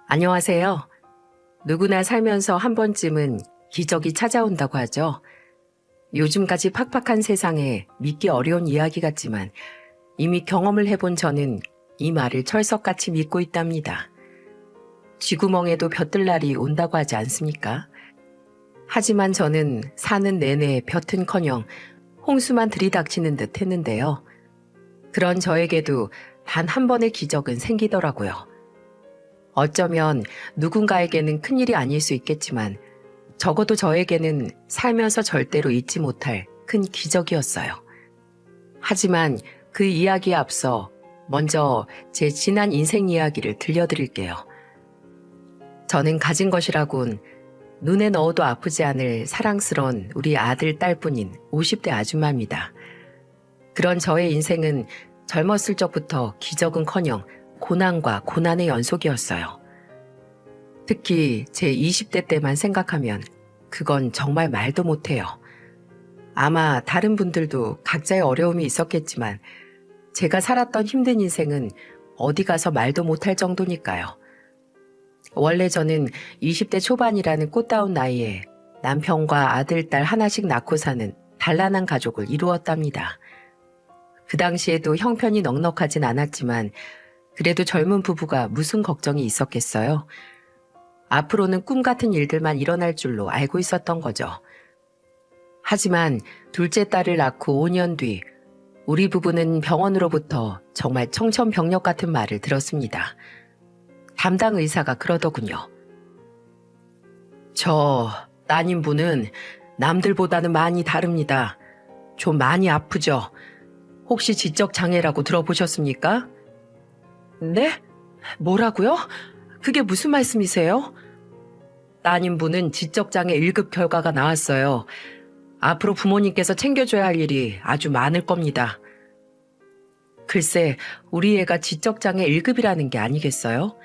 안녕하세요. 누구나 살면서 한 번쯤은 기적이 찾아온다고 하죠. 요즘까지 팍팍한 세상에 믿기 어려운 이야기 같지만 이미 경험을 해본 저는 이 말을 철석같이 믿고 있답니다. 쥐구멍에도 벼뜰 날이 온다고 하지 않습니까? 하지만 저는 사는 내내 벼튼커녕 홍수만 들이닥치는 듯 했는데요. 그런 저에게도 단 한 번의 기적은 생기더라고요. 어쩌면 누군가에게는 큰일이 아닐 수 있겠지만 적어도 저에게는 살면서 절대로 잊지 못할 큰 기적이었어요. 하지만 그 이야기에 앞서 먼저 제 지난 인생 이야기를 들려드릴게요. 저는 가진 것이라곤 눈에 넣어도 아프지 않을 사랑스러운 우리 아들, 딸뿐인 50대 아줌마입니다. 그런 저의 인생은 젊었을 적부터 기적은커녕 고난과 고난의 연속이었어요. 특히 제 20대 때만 생각하면 그건 정말 말도 못해요. 아마 다른 분들도 각자의 어려움이 있었겠지만 제가 살았던 힘든 인생은 어디 가서 말도 못할 정도니까요. 원래 저는 20대 초반이라는 꽃다운 나이에 남편과 아들, 딸 하나씩 낳고 사는 단란한 가족을 이루었답니다. 그 당시에도 형편이 넉넉하진 않았지만 그래도 젊은 부부가 무슨 걱정이 있었겠어요? 앞으로는 꿈 같은 일들만 일어날 줄로 알고 있었던 거죠. 하지만 둘째 딸을 낳고 5년 뒤 우리 부부는 병원으로부터 정말 청천벽력 같은 말을 들었습니다. 담당 의사가 그러더군요. 저 따님분은 남들보다는 많이 다릅니다. 좀 많이 아프죠? 혹시 지적장애라고 들어보셨습니까? 네? 뭐라고요? 그게 무슨 말씀이세요? 따님분은 지적장애 1급 결과가 나왔어요. 앞으로 부모님께서 챙겨줘야 할 일이 아주 많을 겁니다. 글쎄, 우리 애가 지적장애 1급이라는 게 아니겠어요?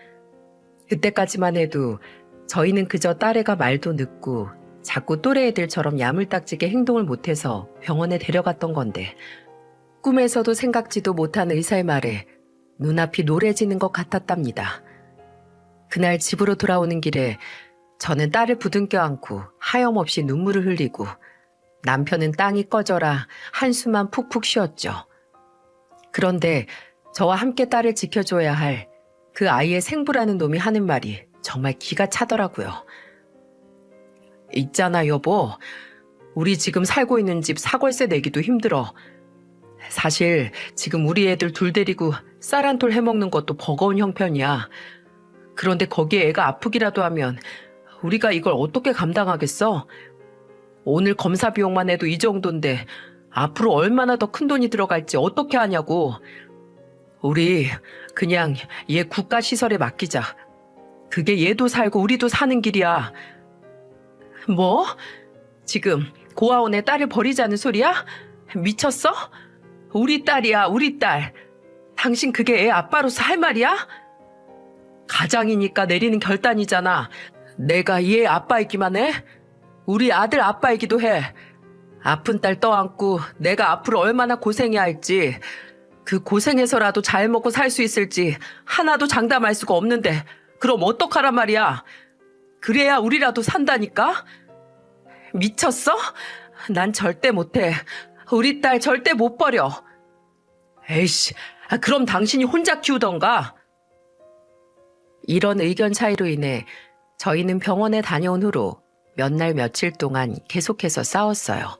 그때까지만 해도 저희는 그저 딸애가 말도 늦고 자꾸 또래 애들처럼 야물딱지게 행동을 못해서 병원에 데려갔던 건데 꿈에서도 생각지도 못한 의사의 말에 눈앞이 노래지는 것 같았답니다. 그날 집으로 돌아오는 길에 저는 딸을 부둥켜 안고 하염없이 눈물을 흘리고 남편은 땅이 꺼져라 한숨만 푹푹 쉬었죠. 그런데 저와 함께 딸을 지켜줘야 할 그 아이의 생부라는 놈이 하는 말이 정말 기가 차더라고요. 있잖아 여보, 우리 지금 살고 있는 집 사골세 내기도 힘들어. 사실 지금 우리 애들 둘 데리고 쌀 한 톨 해먹는 것도 버거운 형편이야. 그런데 거기에 애가 아프기라도 하면 우리가 이걸 어떻게 감당하겠어? 오늘 검사 비용만 해도 이 정도인데 앞으로 얼마나 더 큰 돈이 들어갈지 어떻게 하냐고. 우리 그냥 얘 국가시설에 맡기자. 그게 얘도 살고 우리도 사는 길이야. 뭐? 지금 고아원에 딸을 버리자는 소리야? 미쳤어? 우리 딸이야, 우리 딸. 당신 그게 애 아빠로서 할 말이야? 가장이니까 내리는 결단이잖아. 내가 얘 아빠이기만 해? 우리 아들 아빠이기도 해. 아픈 딸 떠안고 내가 앞으로 얼마나 고생해야 할지, 그 고생해서라도 잘 먹고 살 수 있을지 하나도 장담할 수가 없는데 그럼 어떡하란 말이야? 그래야 우리라도 산다니까? 미쳤어? 난 절대 못해. 우리 딸 절대 못 버려. 에이씨, 그럼 당신이 혼자 키우던가. 이런 의견 차이로 인해 저희는 병원에 다녀온 후로 몇 날 며칠 동안 계속해서 싸웠어요.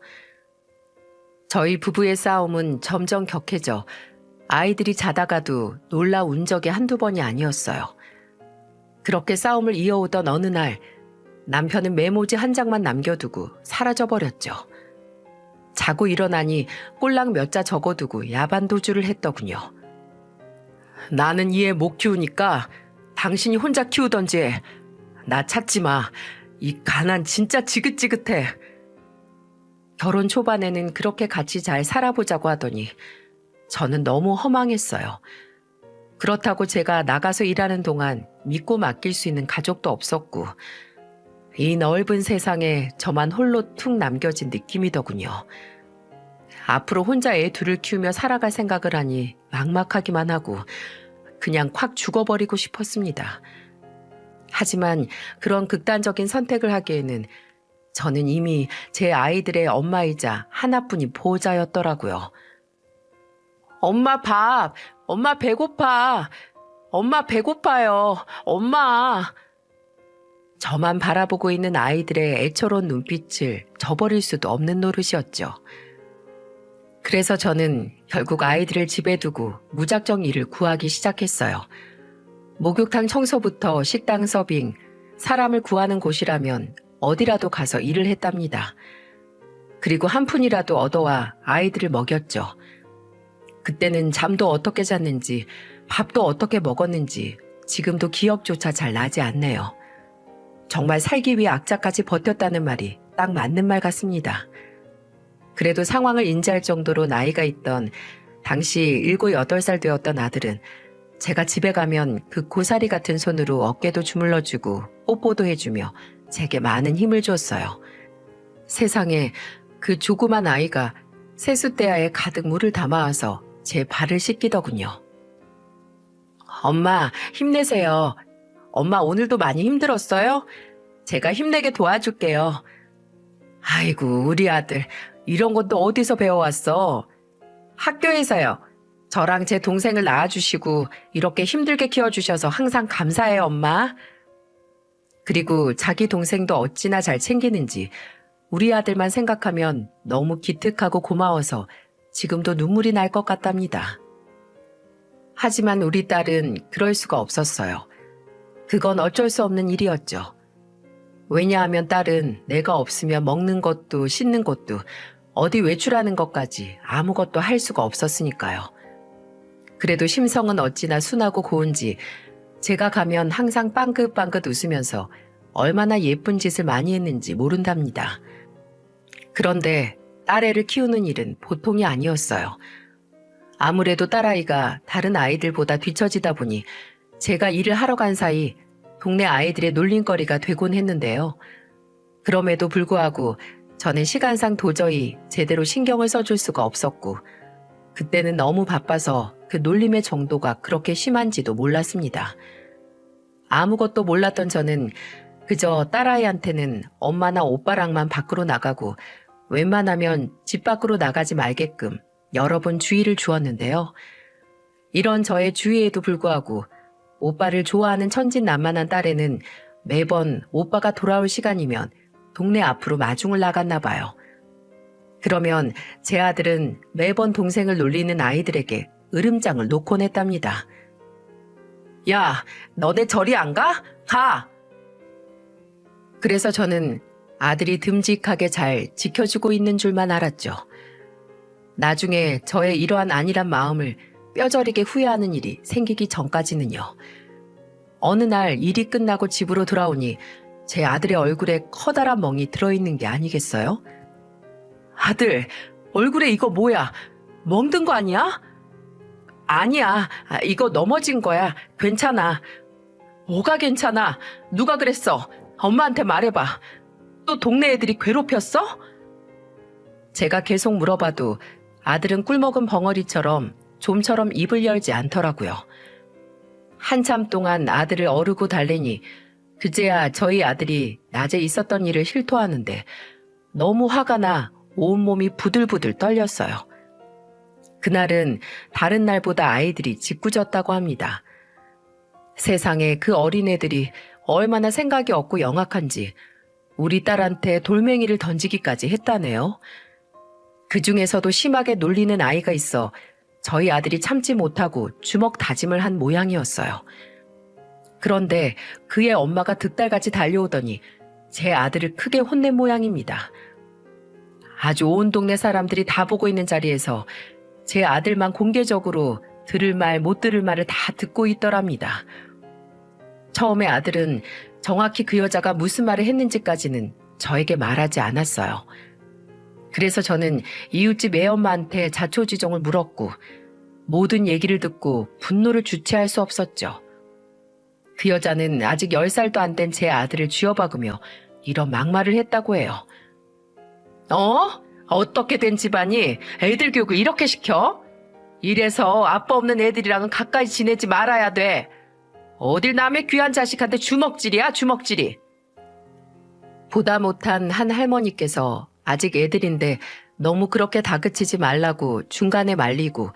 저희 부부의 싸움은 점점 격해져 아이들이 자다가도 놀라 운 적이 한두 번이 아니었어요. 그렇게 싸움을 이어오던 어느 날 남편은 메모지 한 장만 남겨두고 사라져버렸죠. 자고 일어나니 꼴랑 몇 자 적어두고 야반도주를 했더군요. 나는 이 애 못 키우니까 당신이 혼자 키우던지 해. 나 찾지 마. 이 가난 진짜 지긋지긋해. 결혼 초반에는 그렇게 같이 잘 살아보자고 하더니 저는 너무 허망했어요. 그렇다고 제가 나가서 일하는 동안 믿고 맡길 수 있는 가족도 없었고 이 넓은 세상에 저만 홀로 툭 남겨진 느낌이더군요. 앞으로 혼자 애 둘을 키우며 살아갈 생각을 하니 막막하기만 하고 그냥 콱 죽어버리고 싶었습니다. 하지만 그런 극단적인 선택을 하기에는 저는 이미 제 아이들의 엄마이자 하나뿐인 보호자였더라고요. 엄마 밥, 엄마 배고파, 엄마 배고파요, 엄마. 저만 바라보고 있는 아이들의 애처로운 눈빛을 저버릴 수도 없는 노릇이었죠. 그래서 저는 결국 아이들을 집에 두고 무작정 일을 구하기 시작했어요. 목욕탕 청소부터 식당 서빙, 사람을 구하는 곳이라면 어디라도 가서 일을 했답니다. 그리고 한 푼이라도 얻어와 아이들을 먹였죠. 그때는 잠도 어떻게 잤는지, 밥도 어떻게 먹었는지 지금도 기억조차 잘 나지 않네요. 정말 살기 위해 악착같이 버텼다는 말이 딱 맞는 말 같습니다. 그래도 상황을 인지할 정도로 나이가 있던 당시 7, 8살 되었던 아들은 제가 집에 가면 그 고사리 같은 손으로 어깨도 주물러주고 뽀뽀도 해주며 제게 많은 힘을 줬어요. 세상에 그 조그만 아이가 세숫대야에 가득 물을 담아와서 제 발을 씻기더군요. 엄마, 힘내세요. 엄마 오늘도 많이 힘들었어요? 제가 힘내게 도와줄게요. 아이고, 우리 아들, 이런 것도 어디서 배워왔어? 학교에서요. 저랑 제 동생을 낳아주시고 이렇게 힘들게 키워주셔서 항상 감사해요, 엄마. 그리고 자기 동생도 어찌나 잘 챙기는지 우리 아들만 생각하면 너무 기특하고 고마워서 지금도 눈물이 날 것 같답니다. 하지만 우리 딸은 그럴 수가 없었어요. 그건 어쩔 수 없는 일이었죠. 왜냐하면 딸은 내가 없으면 먹는 것도 씻는 것도 어디 외출하는 것까지 아무것도 할 수가 없었으니까요. 그래도 심성은 어찌나 순하고 고운지 제가 가면 항상 빵긋빵긋 웃으면서 얼마나 예쁜 짓을 많이 했는지 모른답니다. 그런데 딸애를 키우는 일은 보통이 아니었어요. 아무래도 딸아이가 다른 아이들보다 뒤처지다 보니 제가 일을 하러 간 사이 동네 아이들의 놀림거리가 되곤 했는데요. 그럼에도 불구하고 저는 시간상 도저히 제대로 신경을 써줄 수가 없었고 그때는 너무 바빠서 그 놀림의 정도가 그렇게 심한지도 몰랐습니다. 아무것도 몰랐던 저는 그저 딸아이한테는 엄마나 오빠랑만 밖으로 나가고 웬만하면 집 밖으로 나가지 말게끔 여러 번 주의를 주었는데요. 이런 저의 주의에도 불구하고 오빠를 좋아하는 천진난만한 딸애는 매번 오빠가 돌아올 시간이면 동네 앞으로 마중을 나갔나 봐요. 그러면 제 아들은 매번 동생을 놀리는 아이들에게 으름장을 놓곤 했답니다. 야, 너네 저리 안 가? 가! 그래서 저는 아들이 듬직하게 잘 지켜주고 있는 줄만 알았죠. 나중에 저의 이러한 안일한 마음을 뼈저리게 후회하는 일이 생기기 전까지는요. 어느 날 일이 끝나고 집으로 돌아오니 제 아들의 얼굴에 커다란 멍이 들어있는 게 아니겠어요? 아들, 얼굴에 이거 뭐야? 멍든 거 아니야? 아니야, 이거 넘어진 거야. 괜찮아. 뭐가 괜찮아? 누가 그랬어? 엄마한테 말해봐. 또 동네 애들이 괴롭혔어? 제가 계속 물어봐도 아들은 꿀먹은 벙어리처럼 좀처럼 입을 열지 않더라고요. 한참 동안 아들을 어르고 달래니 그제야 저희 아들이 낮에 있었던 일을 실토하는데 너무 화가 나 온몸이 부들부들 떨렸어요. 그날은 다른 날보다 아이들이 짓궂었다고 합니다. 세상에 그 어린애들이 얼마나 생각이 없고 영악한지 우리 딸한테 돌멩이를 던지기까지 했다네요. 그 중에서도 심하게 놀리는 아이가 있어 저희 아들이 참지 못하고 주먹 다짐을 한 모양이었어요. 그런데 그의 엄마가 득달같이 달려오더니 제 아들을 크게 혼낸 모양입니다. 아주 온 동네 사람들이 다 보고 있는 자리에서 제 아들만 공개적으로 들을 말 못 들을 말을 다 듣고 있더랍니다. 처음에 아들은 정확히 그 여자가 무슨 말을 했는지까지는 저에게 말하지 않았어요. 그래서 저는 이웃집 애엄마한테 자초지종을 물었고 모든 얘기를 듣고 분노를 주체할 수 없었죠. 그 여자는 아직 10살도 안 된 제 아들을 쥐어박으며 이런 막말을 했다고 해요. 어떻게 된 집안이 애들 교육을 이렇게 시켜? 이래서 아빠 없는 애들이랑은 가까이 지내지 말아야 돼. 어딜 남의 귀한 자식한테 주먹질이야, 주먹질이. 보다 못한 한 할머니께서 아직 애들인데 너무 그렇게 다그치지 말라고 중간에 말리고,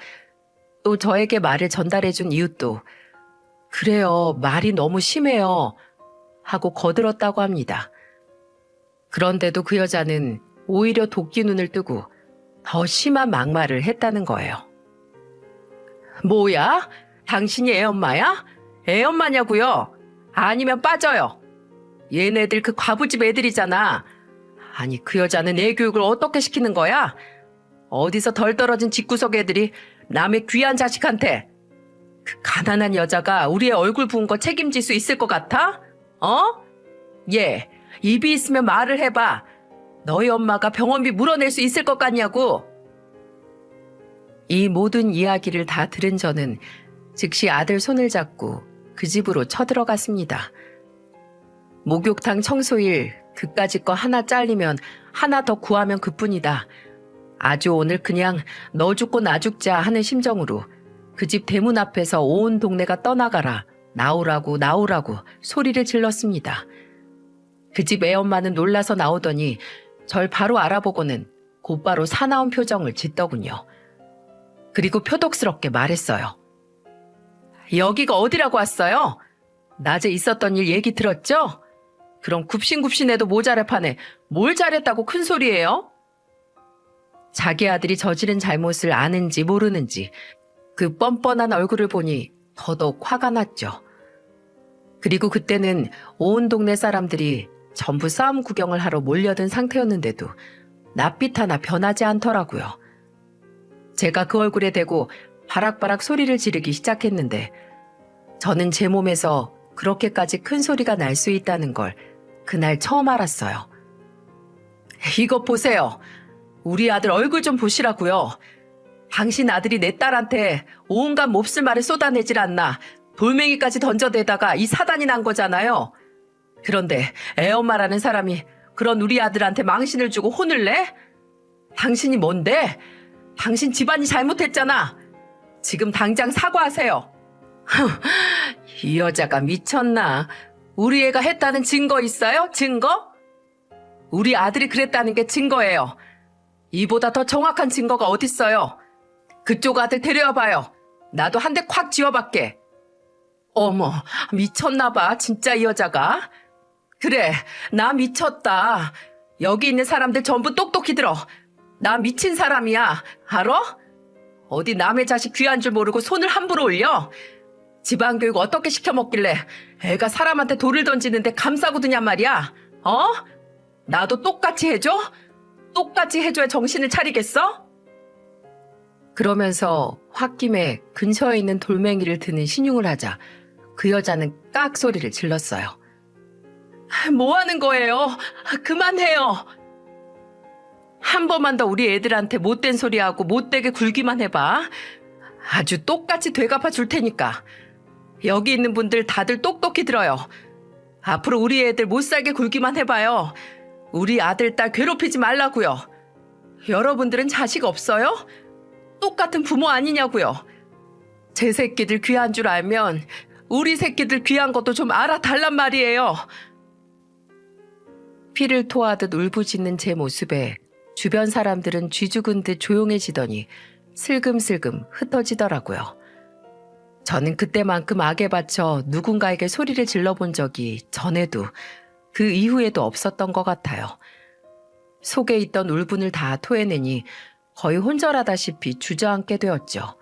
또 저에게 말을 전달해준 이웃도 그래요, 말이 너무 심해요 하고 거들었다고 합니다. 그런데도 그 여자는 오히려 도끼 눈을 뜨고 더 심한 막말을 했다는 거예요. 뭐야? 당신이 애엄마야? 애엄마냐고요? 아니면 빠져요. 얘네들 그 과부집 애들이잖아. 아니 그 여자는 애 교육을 어떻게 시키는 거야? 어디서 덜 떨어진 집구석 애들이 남의 귀한 자식한테. 그 가난한 여자가 우리의 얼굴 부은 거 책임질 수 있을 것 같아? 얘, 입이 있으면 말을 해봐. 너희 엄마가 병원비 물어낼 수 있을 것 같냐고. 이 모든 이야기를 다 들은 저는 즉시 아들 손을 잡고 그 집으로 쳐들어갔습니다. 목욕탕 청소일 그까짓 거 하나 잘리면 하나 더 구하면 그뿐이다. 아주 오늘 그냥 너 죽고 나 죽자 하는 심정으로 그 집 대문 앞에서 온 동네가 떠나가라, 나오라고 나오라고 소리를 질렀습니다. 그 집 애엄마는 놀라서 나오더니 절 바로 알아보고는 곧바로 사나운 표정을 짓더군요. 그리고 표독스럽게 말했어요. 여기가 어디라고 왔어요? 낮에 있었던 일 얘기 들었죠? 그럼 굽신굽신해도 모자랄 판에 뭘 잘했다고 큰 소리예요? 자기 아들이 저지른 잘못을 아는지 모르는지 그 뻔뻔한 얼굴을 보니 더더욱 화가 났죠. 그리고 그때는 온 동네 사람들이 전부 싸움 구경을 하러 몰려든 상태였는데도 낯빛 하나 변하지 않더라고요. 제가 그 얼굴에 대고 바락바락 소리를 지르기 시작했는데 저는 제 몸에서 그렇게까지 큰 소리가 날 수 있다는 걸 그날 처음 알았어요. 이것 보세요. 우리 아들 얼굴 좀 보시라고요. 당신 아들이 내 딸한테 온갖 몹쓸 말을 쏟아내질 않나 돌멩이까지 던져대다가 이 사단이 난 거잖아요. 그런데 애엄마라는 사람이 그런 우리 아들한테 망신을 주고 혼을 내? 당신이 뭔데? 당신 집안이 잘못했잖아. 지금 당장 사과하세요. 이 여자가 미쳤나? 우리 애가 했다는 증거 있어요? 증거? 우리 아들이 그랬다는 게 증거예요. 이보다 더 정확한 증거가 어딨어요? 그쪽 아들 데려와 봐요. 나도 한 대 콱 쥐어박게. 어머, 미쳤나 봐, 진짜 이 여자가. 그래, 나 미쳤다. 여기 있는 사람들 전부 똑똑히 들어. 나 미친 사람이야, 알아? 어디 남의 자식 귀한 줄 모르고 손을 함부로 올려? 집안 교육 어떻게 시켜먹길래 애가 사람한테 돌을 던지는데 감싸고 드냔 말이야. 나도 똑같이 해줘? 똑같이 해줘야 정신을 차리겠어? 그러면서 홧김에 근처에 있는 돌멩이를 드는 신용을 하자 그 여자는 깍 소리를 질렀어요. 뭐 하는 거예요? 그만해요. 한 번만 더 우리 애들한테 못된 소리하고 못되게 굴기만 해봐. 아주 똑같이 되갚아 줄 테니까. 여기 있는 분들 다들 똑똑히 들어요. 앞으로 우리 애들 못 살게 굴기만 해봐요. 우리 아들, 딸 괴롭히지 말라고요. 여러분들은 자식 없어요? 똑같은 부모 아니냐고요. 제 새끼들 귀한 줄 알면 우리 새끼들 귀한 것도 좀 알아달란 말이에요. 피를 토하듯 울부짖는 제 모습에 주변 사람들은 쥐죽은 듯 조용해지더니 슬금슬금 흩어지더라고요. 저는 그때만큼 악에 받쳐 누군가에게 소리를 질러본 적이 전에도 그 이후에도 없었던 것 같아요. 속에 있던 울분을 다 토해내니 거의 혼절하다시피 주저앉게 되었죠.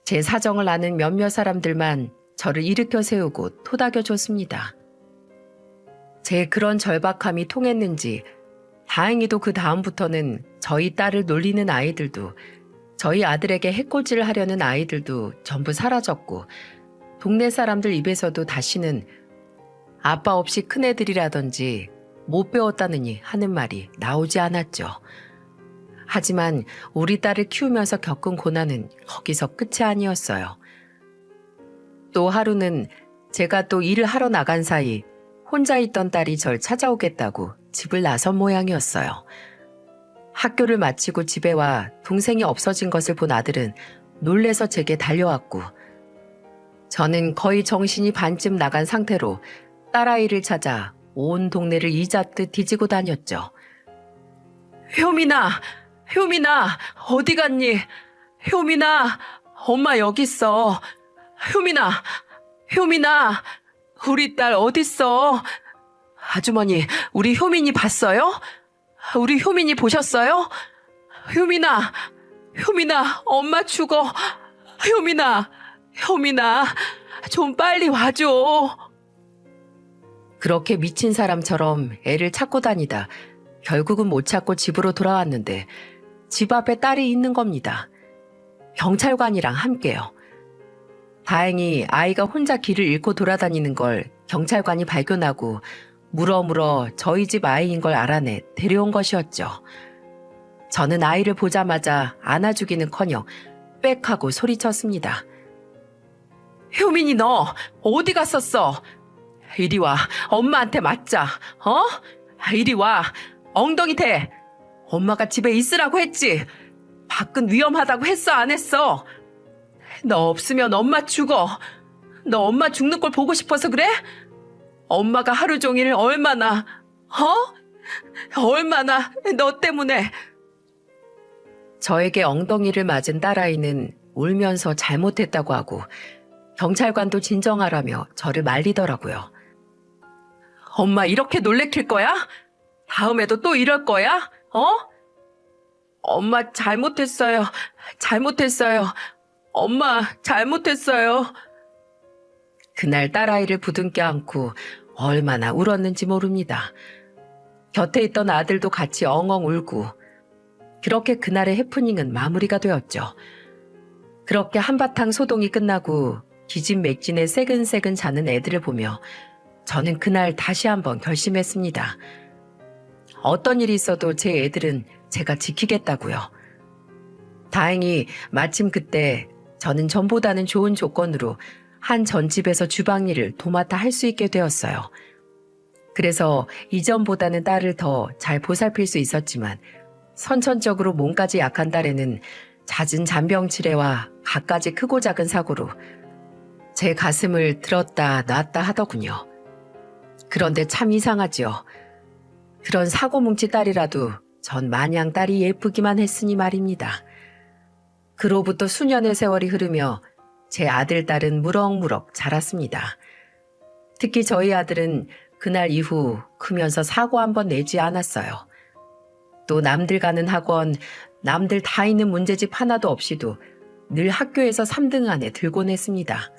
제 사정을 아는 몇몇 사람들만 저를 일으켜 세우고 토닥여줬습니다. 제 그런 절박함이 통했는지 다행히도 그 다음부터는 저희 딸을 놀리는 아이들도 저희 아들에게 해코지를 하려는 아이들도 전부 사라졌고 동네 사람들 입에서도 다시는 아빠 없이 큰애들이라든지 못 배웠다느니 하는 말이 나오지 않았죠. 하지만 우리 딸을 키우면서 겪은 고난은 거기서 끝이 아니었어요. 또 하루는 제가 또 일을 하러 나간 사이 혼자 있던 딸이 절 찾아오겠다고 집을 나선 모양이었어요. 학교를 마치고 집에 와 동생이 없어진 것을 본 아들은 놀래서 제게 달려왔고 저는 거의 정신이 반쯤 나간 상태로 딸아이를 찾아 온 동네를 이잡듯 뒤지고 다녔죠. 효민아, 효민아, 어디 갔니? 효민아, 엄마 여기 있어. 효민아, 효민아, 우리 딸 어딨어? 아주머니, 우리 효민이 봤어요? 우리 효민이 보셨어요? 효민아, 효민아, 엄마 죽어. 효민아, 효민아, 좀 빨리 와줘. 그렇게 미친 사람처럼 애를 찾고 다니다 결국은 못 찾고 집으로 돌아왔는데 집 앞에 딸이 있는 겁니다. 경찰관이랑 함께요. 다행히 아이가 혼자 길을 잃고 돌아다니는 걸 경찰관이 발견하고 물어물어 저희 집 아이인 걸 알아내 데려온 것이었죠. 저는 아이를 보자마자 안아주기는커녕 빽 하고 소리쳤습니다. 효민이 너 어디 갔었어? 이리 와, 엄마한테 맞자. 어? 이리 와, 엉덩이 대. 엄마가 집에 있으라고 했지. 밖은 위험하다고 했어, 안 했어? 너 없으면 엄마 죽어. 너 엄마 죽는 걸 보고 싶어서 그래? 엄마가 하루 종일 얼마나 너 때문에. 저에게 엉덩이를 맞은 딸아이는 울면서 잘못했다고 하고 경찰관도 진정하라며 저를 말리더라고요. 엄마 이렇게 놀래킬 거야? 다음에도 또 이럴 거야? 엄마 잘못했어요. 엄마 잘못했어요. 그날 딸아이를 부둥켜 안고 얼마나 울었는지 모릅니다. 곁에 있던 아들도 같이 엉엉 울고 그렇게 그날의 해프닝은 마무리가 되었죠. 그렇게 한바탕 소동이 끝나고 기진맥진에 새근새근 자는 애들을 보며 저는 그날 다시 한번 결심했습니다. 어떤 일이 있어도 제 애들은 제가 지키겠다고요. 다행히 마침 그때 저는 전보다는 좋은 조건으로 한 전집에서 주방일을 도맡아 할 수 있게 되었어요. 그래서 이전보다는 딸을 더 잘 보살필 수 있었지만 선천적으로 몸까지 약한 딸에는 잦은 잔병치레와 갖가지 크고 작은 사고로 제 가슴을 들었다 놨다 하더군요. 그런데 참 이상하지요. 그런 사고뭉치 딸이라도 전 마냥 딸이 예쁘기만 했으니 말입니다. 그로부터 수년의 세월이 흐르며 제 아들, 딸은 무럭무럭 자랐습니다. 특히 저희 아들은 그날 이후 크면서 사고 한 번 내지 않았어요. 또 남들 가는 학원, 남들 다 있는 문제집 하나도 없이도 늘 학교에서 3등 안에 들곤 했습니다.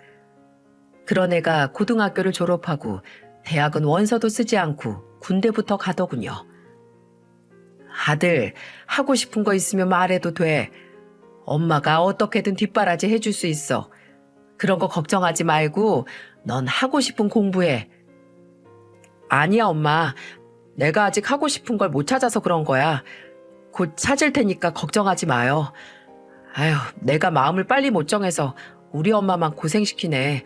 그런 애가 고등학교를 졸업하고 대학은 원서도 쓰지 않고 군대부터 가더군요. 아들, 하고 싶은 거 있으면 말해도 돼. 엄마가 어떻게든 뒷바라지 해줄 수 있어. 그런 거 걱정하지 말고 넌 하고 싶은 공부해. 아니야, 엄마. 내가 아직 하고 싶은 걸 못 찾아서 그런 거야. 곧 찾을 테니까 걱정하지 마요. 아휴, 내가 마음을 빨리 못 정해서 우리 엄마만 고생시키네.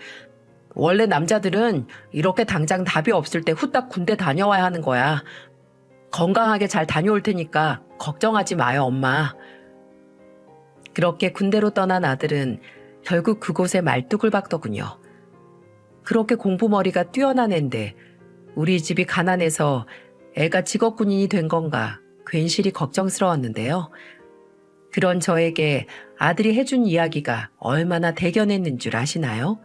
원래 남자들은 이렇게 당장 답이 없을 때 후딱 군대 다녀와야 하는 거야. 건강하게 잘 다녀올 테니까 걱정하지 마요, 엄마. 그렇게 군대로 떠난 아들은 결국 그곳에 말뚝을 박더군요. 그렇게 공부머리가 뛰어난 앤데 우리 집이 가난해서 애가 직업군인이 된 건가 괜시리 걱정스러웠는데요. 그런 저에게 아들이 해준 이야기가 얼마나 대견했는 줄 아시나요?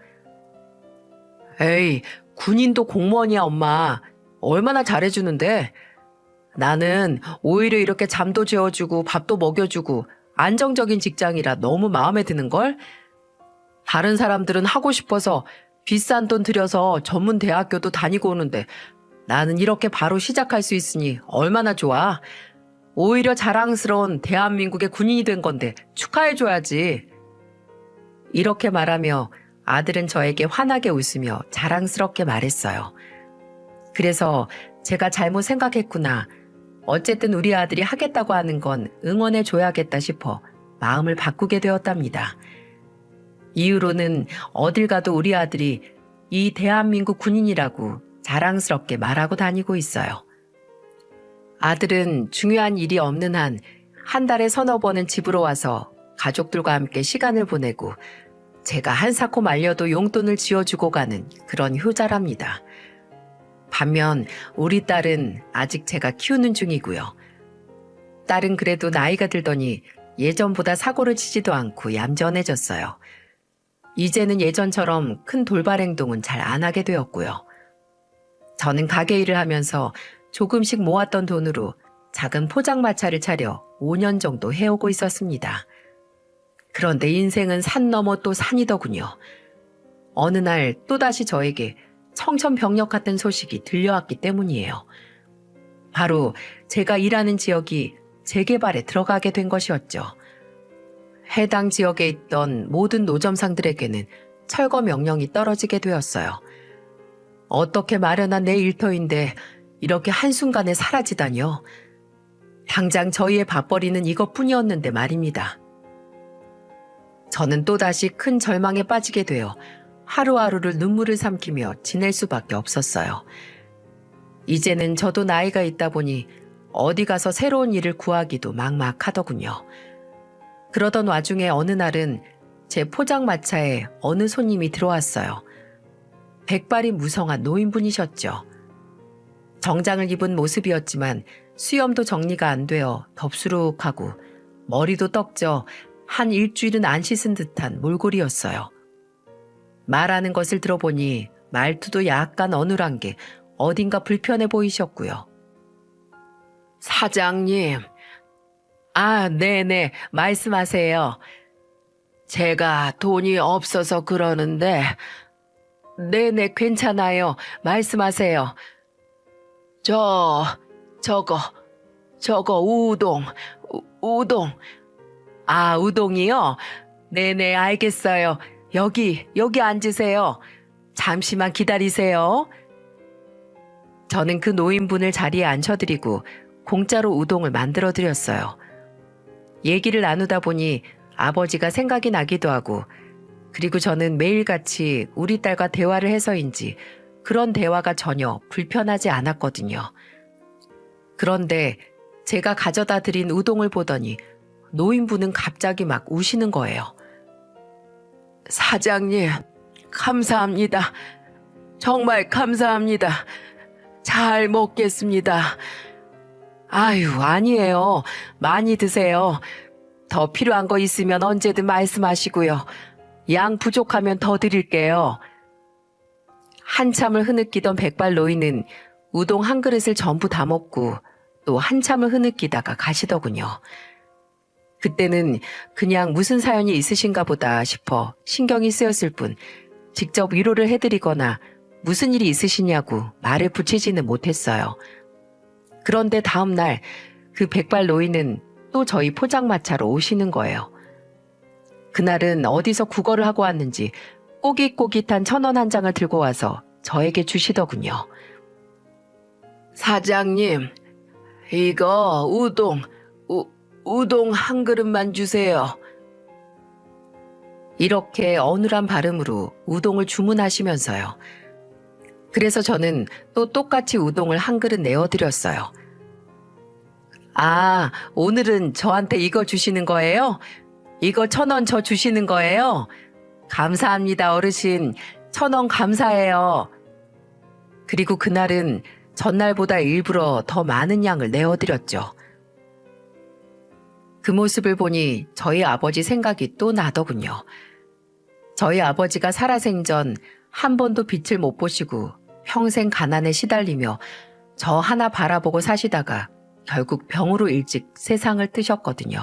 에이, 군인도 공무원이야, 엄마. 얼마나 잘해주는데. 나는 오히려 이렇게 잠도 재워주고 밥도 먹여주고 안정적인 직장이라 너무 마음에 드는걸? 다른 사람들은 하고 싶어서 비싼 돈 들여서 전문 대학교도 다니고 오는데 나는 이렇게 바로 시작할 수 있으니 얼마나 좋아. 오히려 자랑스러운 대한민국의 군인이 된 건데 축하해줘야지. 이렇게 말하며 아들은 저에게 환하게 웃으며 자랑스럽게 말했어요. 그래서 제가 잘못 생각했구나. 어쨌든 우리 아들이 하겠다고 하는 건 응원해줘야겠다 싶어 마음을 바꾸게 되었답니다. 이후로는 어딜 가도 우리 아들이 이 대한민국 군인이라고 자랑스럽게 말하고 다니고 있어요. 아들은 중요한 일이 없는 한 달에 서너 번은 집으로 와서 가족들과 함께 시간을 보내고 제가 한사코 말려도 용돈을 쥐어주고 가는 그런 효자랍니다. 반면 우리 딸은 아직 제가 키우는 중이고요. 딸은 그래도 나이가 들더니 예전보다 사고를 치지도 않고 얌전해졌어요. 이제는 예전처럼 큰 돌발 행동은 잘 안 하게 되었고요. 저는 가게 일을 하면서 조금씩 모았던 돈으로 작은 포장마차를 차려 5년 정도 해오고 있었습니다. 그런데 인생은 산 넘어 또 산이더군요. 어느 날 또다시 저에게 청천벽력 같은 소식이 들려왔기 때문이에요. 바로 제가 일하는 지역이 재개발에 들어가게 된 것이었죠. 해당 지역에 있던 모든 노점상들에게는 철거 명령이 떨어지게 되었어요. 어떻게 마련한 내 일터인데 이렇게 한순간에 사라지다니요. 당장 저희의 밥벌이는 이것뿐이었는데 말입니다. 저는 또다시 큰 절망에 빠지게 되어 하루하루를 눈물을 삼키며 지낼 수밖에 없었어요. 이제는 저도 나이가 있다 보니 어디 가서 새로운 일을 구하기도 막막하더군요. 그러던 와중에 어느 날은 제 포장마차에 어느 손님이 들어왔어요. 백발이 무성한 노인분이셨죠. 정장을 입은 모습이었지만 수염도 정리가 안 되어 덥수룩하고 머리도 떡져 한 일주일은 안 씻은 듯한 몰골이었어요. 말하는 것을 들어보니 말투도 약간 어눌한 게 어딘가 불편해 보이셨고요. 사장님, 네네, 말씀하세요. 제가 돈이 없어서 그러는데, 네네, 괜찮아요. 말씀하세요. 저거, 우동. 우동이요? 네네, 알겠어요. 여기 앉으세요. 잠시만 기다리세요. 저는 그 노인분을 자리에 앉혀드리고 공짜로 우동을 만들어드렸어요. 얘기를 나누다 보니 아버지가 생각이 나기도 하고, 그리고 저는 매일같이 우리 딸과 대화를 해서인지 그런 대화가 전혀 불편하지 않았거든요. 그런데 제가 가져다 드린 우동을 보더니 노인분은 갑자기 막 우시는 거예요. 사장님, 감사합니다. 정말 감사합니다. 잘 먹겠습니다. 아니에요. 많이 드세요. 더 필요한 거 있으면 언제든 말씀하시고요. 양 부족하면 더 드릴게요. 한참을 흐느끼던 백발 노인은 우동 한 그릇을 전부 다 먹고 또 한참을 흐느끼다가 가시더군요. 그때는 그냥 무슨 사연이 있으신가 보다 싶어 신경이 쓰였을 뿐 직접 위로를 해드리거나 무슨 일이 있으시냐고 말을 붙이지는 못했어요. 그런데 다음 날 그 백발 노인은 또 저희 포장마차로 오시는 거예요. 그날은 어디서 국어를 하고 왔는지 꼬깃꼬깃한 1,000원 한 장을 들고 와서 저에게 주시더군요. 사장님, 이거 우동 한 그릇만 주세요. 이렇게 어눌한 발음으로 우동을 주문하시면서요. 그래서 저는 또 똑같이 우동을 한 그릇 내어드렸어요. 오늘은 저한테 이거 주시는 거예요? 이거 1,000원 저 주시는 거예요? 감사합니다, 어르신. 1,000원 감사해요. 그리고 그날은 전날보다 일부러 더 많은 양을 내어드렸죠. 그 모습을 보니 저희 아버지 생각이 또 나더군요. 저희 아버지가 살아생전 한 번도 빛을 못 보시고 평생 가난에 시달리며 저 하나 바라보고 사시다가 결국 병으로 일찍 세상을 뜨셨거든요.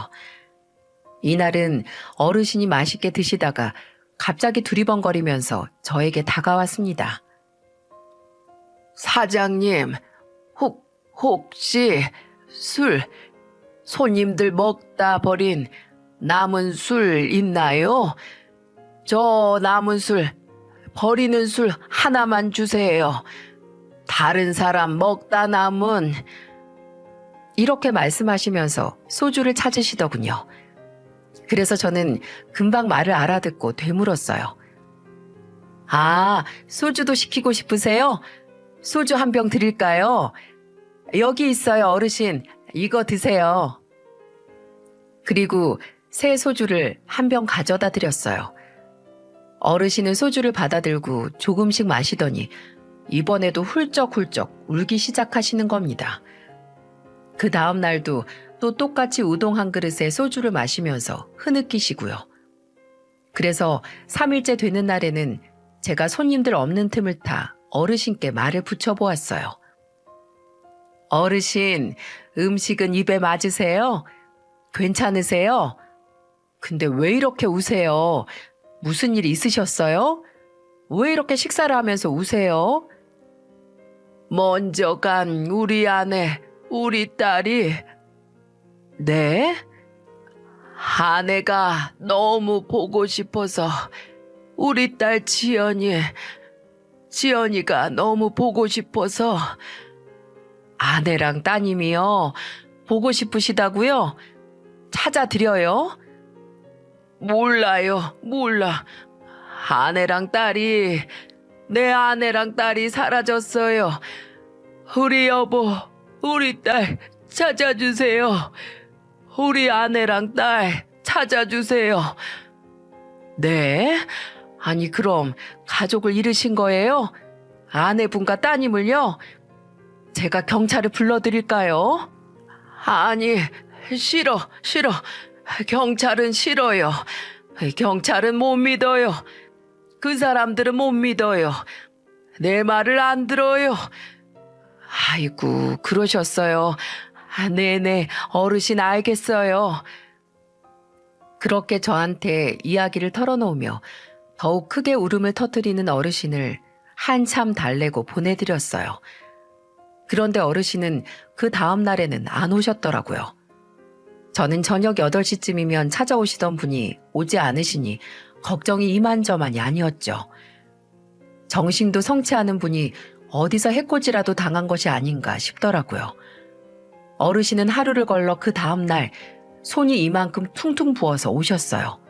이날은 어르신이 맛있게 드시다가 갑자기 두리번거리면서 저에게 다가왔습니다. 사장님, 혹시 손님들 먹다 버린 남은 술 있나요? 저 남은 술, 버리는 술 하나만 주세요. 다른 사람 먹다 남은... 이렇게 말씀하시면서 소주를 찾으시더군요. 그래서 저는 금방 말을 알아듣고 되물었어요. 소주도 시키고 싶으세요? 소주 한 병 드릴까요? 여기 있어요, 어르신. 이거 드세요. 그리고 새 소주를 한 병 가져다 드렸어요. 어르신은 소주를 받아들고 조금씩 마시더니 이번에도 훌쩍훌쩍 울기 시작하시는 겁니다. 그 다음 날도 또 똑같이 우동 한 그릇에 소주를 마시면서 흐느끼시고요. 그래서 3일째 되는 날에는 제가 손님들 없는 틈을 타 어르신께 말을 붙여보았어요. 어르신, 음식은 입에 맞으세요? 괜찮으세요? 근데 왜 이렇게 우세요? 무슨 일 있으셨어요? 왜 이렇게 식사를 하면서 우세요? 먼저 간 우리 아내, 우리 딸이. 네? 아내가 너무 보고 싶어서 우리 딸 지연이가 너무 보고 싶어서. 아내랑 따님이요? 보고 싶으시다고요? 찾아드려요? 몰라요, 몰라. 내 아내랑 딸이 사라졌어요. 우리 여보, 우리 딸 찾아주세요. 우리 아내랑 딸 찾아주세요. 네? 아니 그럼 가족을 잃으신 거예요? 아내분과 따님을요? 제가 경찰을 불러드릴까요? 아니, 싫어. 경찰은 싫어요. 경찰은 못 믿어요. 그 사람들은 못 믿어요. 내 말을 안 들어요. 아이고, 그러셨어요. 네네, 어르신 알겠어요. 그렇게 저한테 이야기를 털어놓으며 더욱 크게 울음을 터뜨리는 어르신을 한참 달래고 보내드렸어요. 그런데 어르신은 그 다음 날에는 안 오셨더라고요. 저는 저녁 8시쯤이면 찾아오시던 분이 오지 않으시니 걱정이 이만저만이 아니었죠. 정신도 성취하는 분이 어디서 해코지라도 당한 것이 아닌가 싶더라고요. 어르신은 하루를 걸러 그 다음 날 손이 이만큼 퉁퉁 부어서 오셨어요.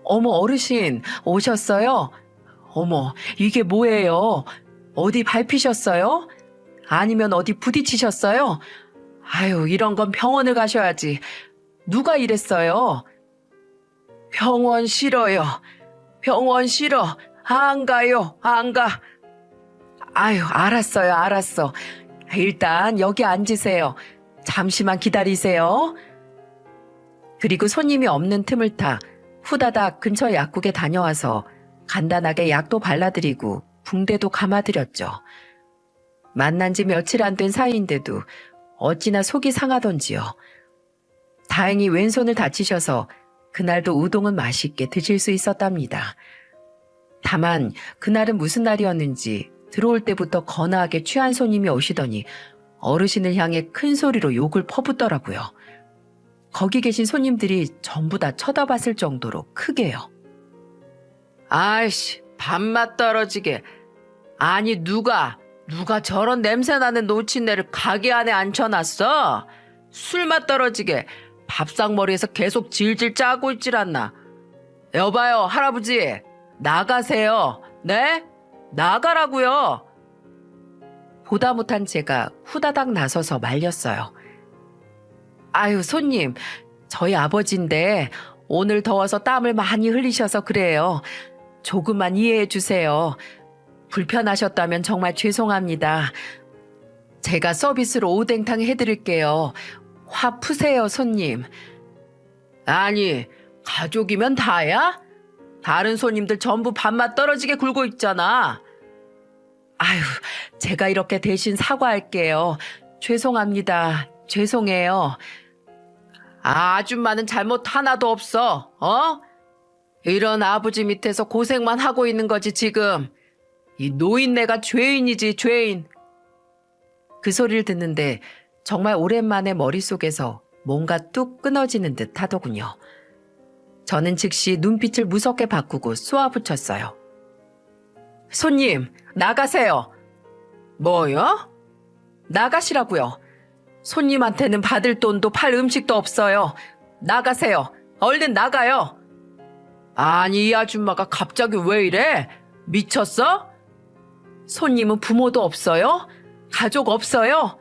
어머, 어르신 오셨어요? 어머, 이게 뭐예요? 어디 밟히셨어요? 아니면 어디 부딪히셨어요? 아유, 이런 건 병원을 가셔야지. 누가 이랬어요? 병원 싫어요. 병원 싫어. 안 가요. 안 가. 아유, 알았어. 일단 여기 앉으세요. 잠시만 기다리세요. 그리고 손님이 없는 틈을 타 후다닥 근처 약국에 다녀와서 간단하게 약도 발라드리고 붕대도 감아드렸죠. 만난 지 며칠 안 된 사이인데도 어찌나 속이 상하던지요. 다행히 왼손을 다치셔서 그날도 우동은 맛있게 드실 수 있었답니다. 다만 그날은 무슨 날이었는지 들어올 때부터 거나하게 취한 손님이 오시더니 어르신을 향해 큰 소리로 욕을 퍼붓더라고요. 거기 계신 손님들이 전부 다 쳐다봤을 정도로 크게요. 아이씨, 밥맛 떨어지게. 아니 누가 저런 냄새나는 노친네를 가게 안에 앉혀놨어? 술맛 떨어지게 밥상머리에서 계속 질질 짜고 있질 않나. 여봐요, 할아버지. 나가세요. 네? 나가라고요. 보다 못한 제가 후다닥 나서서 말렸어요. 아유, 손님, 저희 아버지인데 오늘 더워서 땀을 많이 흘리셔서 그래요. 조금만 이해해 주세요. 불편하셨다면 정말 죄송합니다. 제가 서비스로 오뎅탕 해드릴게요. 화 푸세요, 손님. 아니, 가족이면 다야? 다른 손님들 전부 밥맛 떨어지게 굴고 있잖아. 아유, 제가 이렇게 대신 사과할게요. 죄송합니다. 죄송해요. 아줌마는 잘못 하나도 없어. 이런 아버지 밑에서 고생만 하고 있는 거지 지금. 이 노인네가 죄인이지, 죄인. 그 소리를 듣는데 정말 오랜만에 머릿속에서 뭔가 뚝 끊어지는 듯 하더군요. 저는 즉시 눈빛을 무섭게 바꾸고 쏘아붙였어요. 손님, 나가세요. 뭐요? 나가시라고요. 손님한테는 받을 돈도 팔 음식도 없어요. 나가세요. 얼른 나가요. 아니, 이 아줌마가 갑자기 왜 이래? 미쳤어? 손님은 부모도 없어요? 가족 없어요?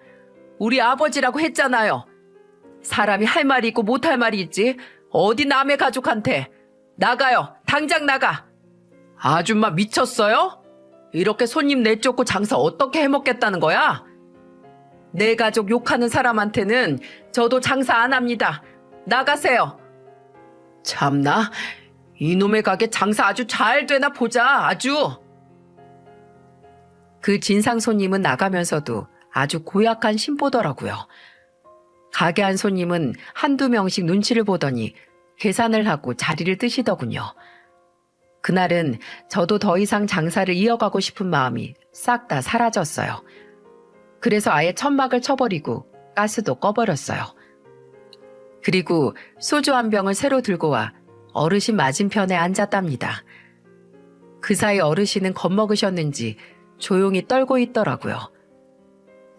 우리 아버지라고 했잖아요. 사람이 할 말이 있고 못할 말이 있지. 어디 남의 가족한테. 나가요. 당장 나가. 아줌마 미쳤어요? 이렇게 손님 내쫓고 장사 어떻게 해먹겠다는 거야? 내 가족 욕하는 사람한테는 저도 장사 안 합니다. 나가세요. 참나, 이놈의 가게 장사 아주 잘 되나 보자, 아주. 그 진상 손님은 나가면서도 아주 고약한 심보더라고요. 가게 안 손님은 한두 명씩 눈치를 보더니 계산을 하고 자리를 뜨시더군요. 그날은 저도 더 이상 장사를 이어가고 싶은 마음이 싹 다 사라졌어요. 그래서 아예 천막을 쳐버리고 가스도 꺼버렸어요. 그리고 소주 한 병을 새로 들고 와 어르신 맞은편에 앉았답니다. 그 사이 어르신은 겁먹으셨는지 조용히 떨고 있더라고요.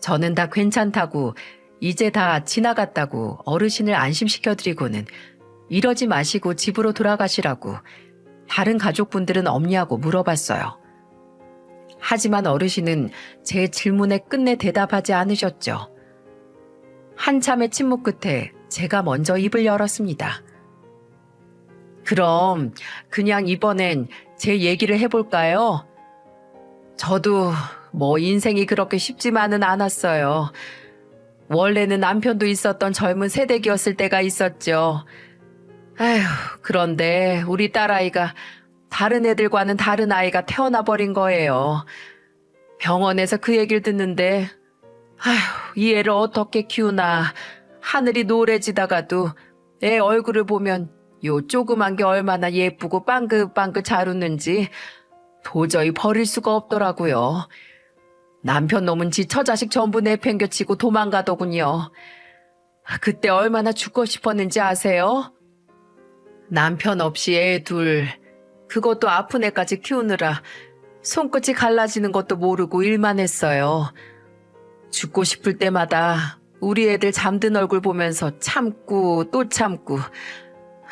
저는 다 괜찮다고 이제 다 지나갔다고 어르신을 안심시켜드리고는 이러지 마시고 집으로 돌아가시라고 다른 가족분들은 없냐고 물어봤어요. 하지만 어르신은 제 질문에 끝내 대답하지 않으셨죠. 한참의 침묵 끝에 제가 먼저 입을 열었습니다. 그럼 그냥 이번엔 제 얘기를 해볼까요? 저도 뭐 인생이 그렇게 쉽지만은 않았어요. 원래는 남편도 있었던 젊은 새댁이었을 때가 있었죠. 아휴, 그런데 우리 딸아이가 다른 애들과는 다른 아이가 태어나 버린 거예요. 병원에서 그 얘기를 듣는데 아휴, 이 애를 어떻게 키우나 하늘이 노래지다가도 애 얼굴을 보면 요 조그만 게 얼마나 예쁘고 빵긋빵긋 잘 웃는지 도저히 버릴 수가 없더라고요. 남편 놈은 지 처자식 전부 내팽겨치고 도망가더군요. 그때 얼마나 죽고 싶었는지 아세요? 남편 없이 애 둘, 그것도 아픈 애까지 키우느라 손끝이 갈라지는 것도 모르고 일만 했어요. 죽고 싶을 때마다 우리 애들 잠든 얼굴 보면서 참고 또 참고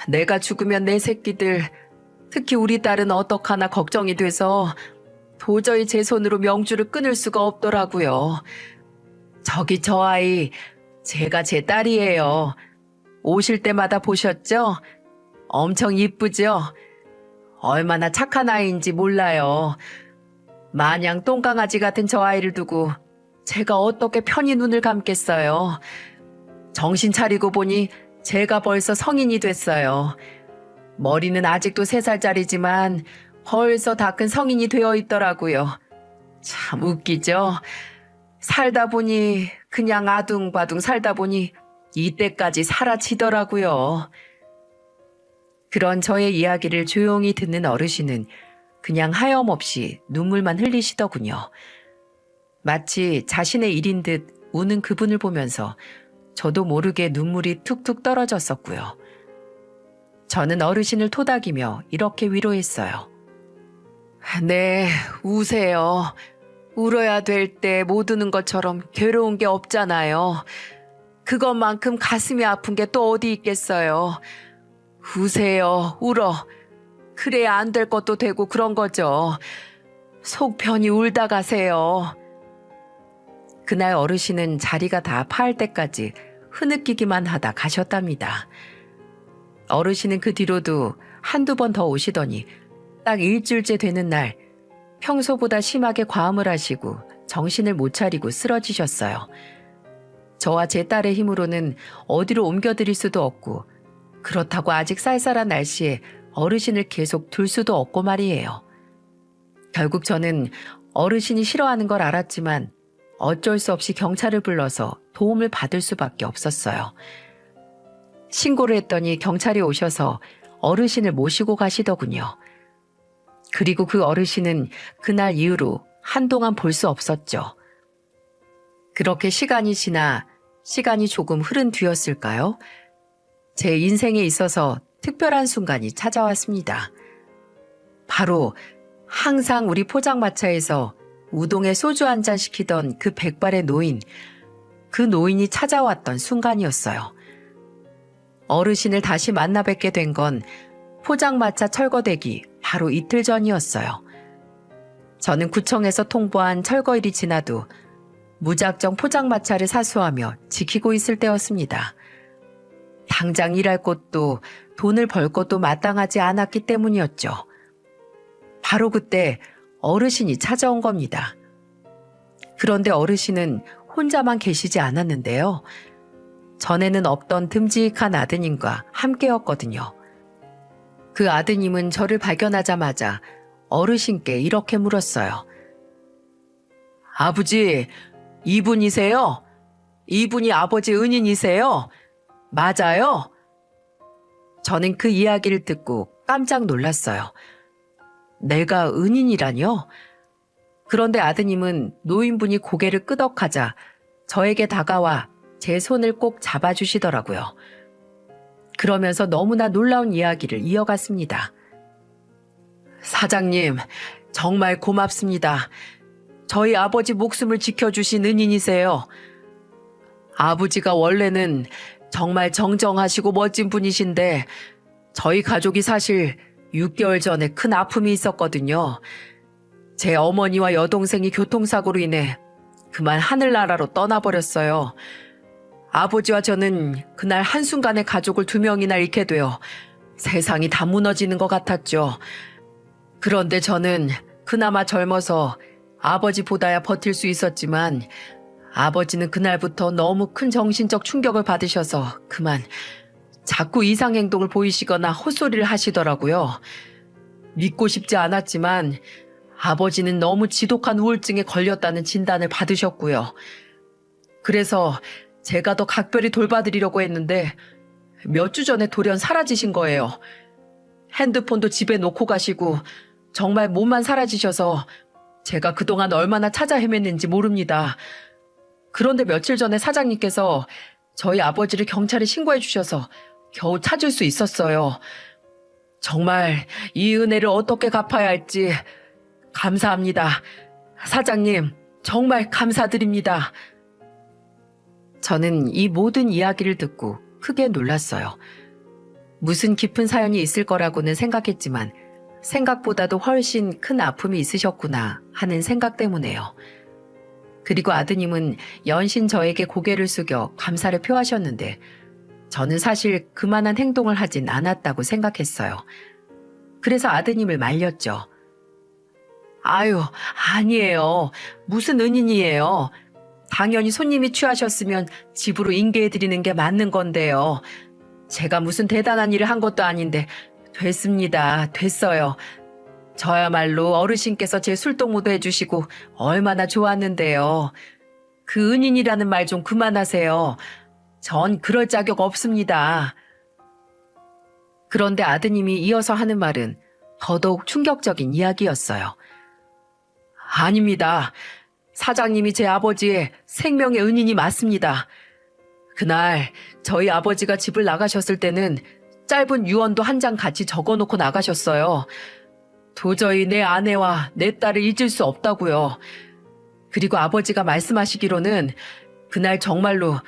내가 죽으면 내 새끼들, 특히 우리 딸은 어떡하나 걱정이 돼서 도저히 제 손으로 명주를 끊을 수가 없더라고요. 저기 저 아이, 제가 제 딸이에요. 오실 때마다 보셨죠? 엄청 이쁘죠? 얼마나 착한 아이인지 몰라요. 마냥 똥강아지 같은 저 아이를 두고 제가 어떻게 편히 눈을 감겠어요. 정신 차리고 보니 제가 벌써 성인이 됐어요. 머리는 아직도 3살짜리지만 벌써 다 큰 성인이 되어 있더라고요. 참 웃기죠? 살다 보니 그냥 아둥바둥 살다 보니 이때까지 사라지더라고요. 그런 저의 이야기를 조용히 듣는 어르신은 그냥 하염없이 눈물만 흘리시더군요. 마치 자신의 일인 듯 우는 그분을 보면서 저도 모르게 눈물이 툭툭 떨어졌었고요. 저는 어르신을 토닥이며 이렇게 위로했어요. 네, 우세요. 울어야 될 때 못 우는 것처럼 괴로운 게 없잖아요. 그것만큼 가슴이 아픈 게 또 어디 있겠어요. 우세요, 울어. 그래야 안 될 것도 되고 그런 거죠. 속 편히 울다 가세요. 그날 어르신은 자리가 다 파할 때까지 흐느끼기만 하다 가셨답니다. 어르신은 그 뒤로도 한두 번 더 오시더니 딱 일주일째 되는 날 평소보다 심하게 과음을 하시고 정신을 못 차리고 쓰러지셨어요. 저와 제 딸의 힘으로는 어디로 옮겨드릴 수도 없고 그렇다고 아직 쌀쌀한 날씨에 어르신을 계속 둘 수도 없고 말이에요. 결국 저는 어르신이 싫어하는 걸 알았지만 어쩔 수 없이 경찰을 불러서 도움을 받을 수밖에 없었어요. 신고를 했더니 경찰이 오셔서 어르신을 모시고 가시더군요. 그리고 그 어르신은 그날 이후로 한동안 볼 수 없었죠. 그렇게 시간이 지나 시간이 조금 흐른 뒤였을까요? 제 인생에 있어서 특별한 순간이 찾아왔습니다. 바로 항상 우리 포장마차에서 우동에 소주 한 잔 시키던 그 백발의 노인, 그 노인이 찾아왔던 순간이었어요. 어르신을 다시 만나 뵙게 된 건 포장마차 철거되기 바로 이틀 전이었어요. 저는 구청에서 통보한 철거일이 지나도 무작정 포장마차를 사수하며 지키고 있을 때였습니다. 당장 일할 곳도 돈을 벌 것도 마땅하지 않았기 때문이었죠. 바로 그때 어르신이 찾아온 겁니다. 그런데 어르신은 혼자만 계시지 않았는데요. 전에는 없던 듬직한 아드님과 함께였거든요. 그 아드님은 저를 발견하자마자 어르신께 이렇게 물었어요. 아버지, 이분이세요? 이분이 아버지 은인이세요? 맞아요? 저는 그 이야기를 듣고 깜짝 놀랐어요. 내가 은인이라뇨? 그런데 아드님은 노인분이 고개를 끄덕하자 저에게 다가와 제 손을 꼭 잡아주시더라고요. 그러면서 너무나 놀라운 이야기를 이어갔습니다. 사장님, 정말 고맙습니다. 저희 아버지 목숨을 지켜주신 은인이세요. 아버지가 원래는 정말 정정하시고 멋진 분이신데 저희 가족이 사실 6개월 전에 큰 아픔이 있었거든요. 제 어머니와 여동생이 교통사고로 인해 그만 하늘나라로 떠나버렸어요. 아버지와 저는 그날 한순간에 가족을 2명이나 잃게 되어 세상이 다 무너지는 것 같았죠. 그런데 저는 그나마 젊어서 아버지보다야 버틸 수 있었지만 아버지는 그날부터 너무 큰 정신적 충격을 받으셔서 그만 자꾸 이상행동을 보이시거나 헛소리를 하시더라고요. 믿고 싶지 않았지만 아버지는 너무 지독한 우울증에 걸렸다는 진단을 받으셨고요. 그래서 제가 더 각별히 돌봐드리려고 했는데 몇 주 전에 돌연 사라지신 거예요. 핸드폰도 집에 놓고 가시고 정말 몸만 사라지셔서 제가 그동안 얼마나 찾아 헤맸는지 모릅니다. 그런데 며칠 전에 사장님께서 저희 아버지를 경찰에 신고해 주셔서 겨우 찾을 수 있었어요. 정말 이 은혜를 어떻게 갚아야 할지 감사합니다. 사장님, 정말 감사드립니다. 저는 이 모든 이야기를 듣고 크게 놀랐어요. 무슨 깊은 사연이 있을 거라고는 생각했지만 생각보다도 훨씬 큰 아픔이 있으셨구나 하는 생각 때문에요. 그리고 아드님은 연신 저에게 고개를 숙여 감사를 표하셨는데 저는 사실 그만한 행동을 하진 않았다고 생각했어요. 그래서 아드님을 말렸죠. 아유, 아니에요. 무슨 은인이에요. 당연히 손님이 취하셨으면 집으로 인계해드리는 게 맞는 건데요. 제가 무슨 대단한 일을 한 것도 아닌데 됐습니다. 됐어요. 저야말로 어르신께서 제 술동무도 해주시고 얼마나 좋았는데요. 그 은인이라는 말 좀 그만하세요. 전 그럴 자격 없습니다. 그런데 아드님이 이어서 하는 말은 더더욱 충격적인 이야기였어요. 아닙니다. 사장님이 제 아버지의 생명의 은인이 맞습니다. 그날 저희 아버지가 집을 나가셨을 때는 짧은 유언도 한 장 같이 적어놓고 나가셨어요. 도저히 내 아내와 내 딸을 잊을 수 없다고요. 그리고 아버지가 말씀하시기로는 그날 정말로